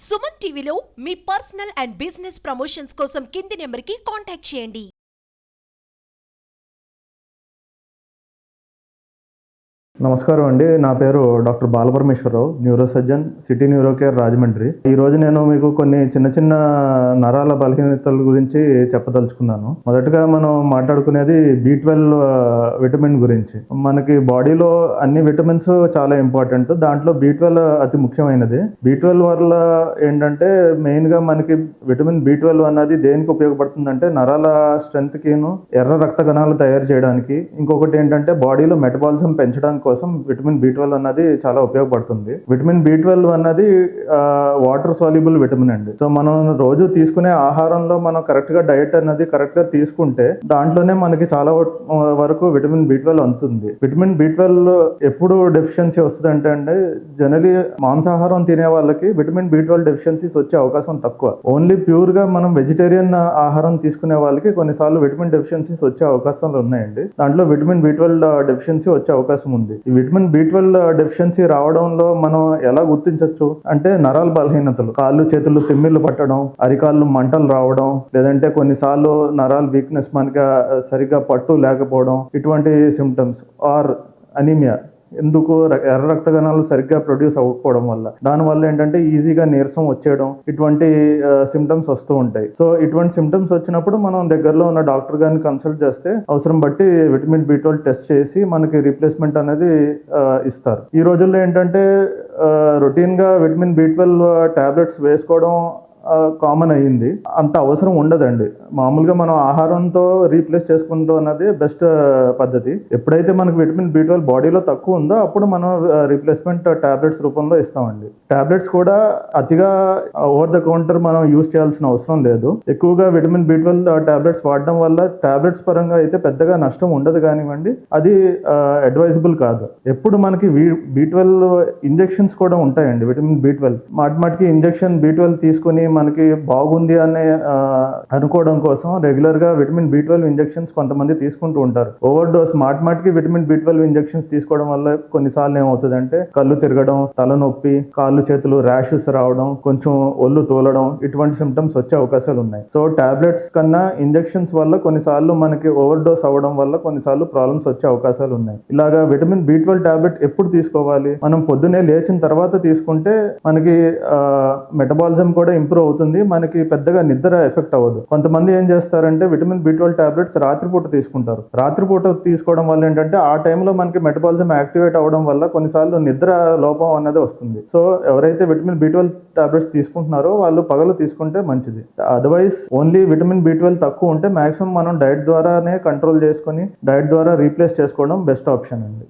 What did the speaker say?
సుమన్ టీవీలో మీ personal and business promotions కోసం కింది నెంబర్కి కాంటాక్ట్ చేయండి. నమస్కారం అండి. నా పేరు doctor Balaparameswararao, neuro surgeon, city neuro care, Rajahmundry. ఈరోజు నేను మీకు కొన్ని చిన్న చిన్న నరాల బలహీనతల గురించి చెప్పదలుచుకున్నాను. మొదటగా మనం మాట్లాడుకునేది B12 విటమిన్ గురించి. మనకి బాడీలో అన్ని విటమిన్స్ చాలా ఇంపార్టెంట్. దాంట్లో B12 అతి ముఖ్యమైనది. B12 వల్ల ఏంటంటే మెయిన్గా మనకి విటమిన్ B12 అన్నది దేనికి ఉపయోగపడుతుందంటే నరాల స్ట్రెంత్కిను, ఎర్ర రక్త కణాలు తయారు చేయడానికి, ఇంకొకటి ఏంటంటే బాడీలో మెటబాలిజం పెంచడానికి కోసం విటమిన్ B12 అన్నది చాలా ఉపయోగపడుతుంది. విటమిన్ B12 అన్నది వాటర్ సాల్యుబుల్ విటమిన్ అండి. సో మనం రోజు తీసుకునే ఆహారంలో మనం కరెక్ట్ గా డైట్ అన్నది కరెక్ట్ గా తీసుకుంటే దాంట్లోనే మనకి చాలా వరకు విటమిన్ B12 అందుతుంది. విటమిన్ B12 ఎప్పుడు డెఫిషియన్సీ వస్తుంది అంటే జనరలీ మాంసాహారం తినే వాళ్ళకి విటమిన్ B12 డెఫిషియన్సీస్ వచ్చే అవకాశం తక్కువ. ఓన్లీ ప్యూర్ గా మనం వెజిటేరియన్ ఆహారం తీసుకునే వాళ్ళకి కొన్నిసార్లు విటమిన్ డెఫిషియన్సీస్ వచ్చే అవకాశాలు ఉన్నాయండి. దాంట్లో విటమిన్ B12 డెఫిషియన్సీ వచ్చే అవకాశం ఉంది. ఈ విటమిన్ B12 డెఫిషియన్సీ రావడంలో మనం ఎలా గుర్తించవచ్చు అంటే నరాల బలహీనతలు, కాళ్ళు చేతులు తిమ్మిళ్ళు పట్టడం, అరికాళ్ళు మంటలు రావడం, లేదంటే కొన్నిసార్లు నరాల వీక్నెస్ మనకి సరిగ్గా పట్టు లేకపోవడం, ఇటువంటి సిమ్టమ్స్ ఆర్ అనీమియా, ఎందుకు ఎర్ర రక్త కణాలు సరిగ్గా ప్రొడ్యూస్ అవ్వకపోవడం వల్ల, దానివల్ల ఏంటంటే ఈజీగా నీరసం వచ్చేయడం, ఇటువంటి సిమ్టమ్స్ వస్తూ ఉంటాయి. సో ఇటువంటి సిమ్టమ్స్ వచ్చినప్పుడు మనం దగ్గరలో ఉన్న డాక్టర్ గారిని కన్సల్ట్ చేస్తే అవసరం బట్టి విటమిన్ B12 టెస్ట్ చేసి మనకి రీప్లేస్మెంట్ అనేది ఇస్తారు. ఈ రోజుల్లో ఏంటంటే రొటీన్ గా విటమిన్ B12 టాబ్లెట్స్ వేసుకోవడం కామన్ అయ్యింది. అంత అవసరం ఉండదండి. మామూలుగా మనం ఆహారంతో రీప్లేస్ చేసుకుంటూ అన్నది బెస్ట్ పద్ధతి. ఎప్పుడైతే మనకు విటమిన్ B12 బాడీలో తక్కువ ఉందో అప్పుడు మనం రీప్లేస్మెంట్ టాబ్లెట్స్ రూపంలో ఇస్తామండి. టాబ్లెట్స్ కూడా అతిగా ఓవర్ ద కౌంటర్ మనం యూజ్ చేయాల్సిన అవసరం లేదు. ఎక్కువగా విటమిన్ B12 టాబ్లెట్స్ వాడడం వల్ల టాబ్లెట్స్ పరంగా అయితే పెద్దగా నష్టం ఉండదు కానివ్వండి, అది అడ్వైజబుల్ కాదు. ఎప్పుడు మనకి B12 ఇంజెక్షన్స్ కూడా ఉంటాయండి. విటమిన్ B12 మాటిమాటికి ఇంజెక్షన్ B12 తీసుకుని మనకి బాగుంది అనే అనుకోవడం కోసం రెగ్యులర్ గా విటమిన్ B12 ఇంజెక్షన్స్ కొంతమంది తీసుకుంటూ ఉంటారు. ఓవర్ డోస్ మాటిమాటికి విటమిన్ B12 ఇంజెక్షన్స్ తీసుకోవడం వల్ల కొన్నిసార్లు ఏమవుతుందంటే కళ్ళు తిరగడం, తలనొప్పి, కాళ్ళు చేతులు ర్యాషెస్ రావడం, కొంచెం ఒళ్ళు తోలడం, ఇటువంటి సిమ్టమ్స్ వచ్చే అవకాశాలు ఉన్నాయి. సో టాబ్లెట్స్ కన్నా ఇంజెక్షన్స్ వల్ల కొన్నిసార్లు మనకి ఓవర్ డోస్ అవ్వడం వల్ల కొన్నిసార్లు ప్రాబ్లమ్స్ వచ్చే అవకాశాలు ఉన్నాయి. ఇలాగా విటమిన్ B12 టాబ్లెట్ ఎప్పుడు తీసుకోవాలి? మనం పొద్దునే లేచిన తర్వాత తీసుకుంటే మనకి మెటబాలిజం కూడా ఇంప్రూవ్ అవుతుంది. మనకి పెద్దగా నిద్ర ఎఫెక్ట్ అవ్వదు. కొంతమంది ఏం చేస్తారంటే విటమిన్ B12 టాబ్లెట్స్ రాత్రిపూట తీసుకుంటారు. రాత్రిపూట తీసుకోవడం వల్ల ఏంటంటే ఆ టైంలో మనకి మెటబాలిజం యాక్టివేట్ అవ్వడం వల్ల కొన్నిసార్లు నిద్ర లోపం అనేది వస్తుంది. సో ఎవరైతే విటమిన్ B12 టాబ్లెట్స్ తీసుకుంటున్నారో వాళ్ళు పగలు తీసుకుంటే మంచిది. అదర్వైజ్ ఓన్లీ విటమిన్ B12 తక్కువ ఉంటే మాక్సిమం మనం డైట్ ద్వారానే కంట్రోల్ చేసుకొని డైట్ ద్వారా రీప్లేస్ చేసుకోవడం బెస్ట్ ఆప్షన్ అండి.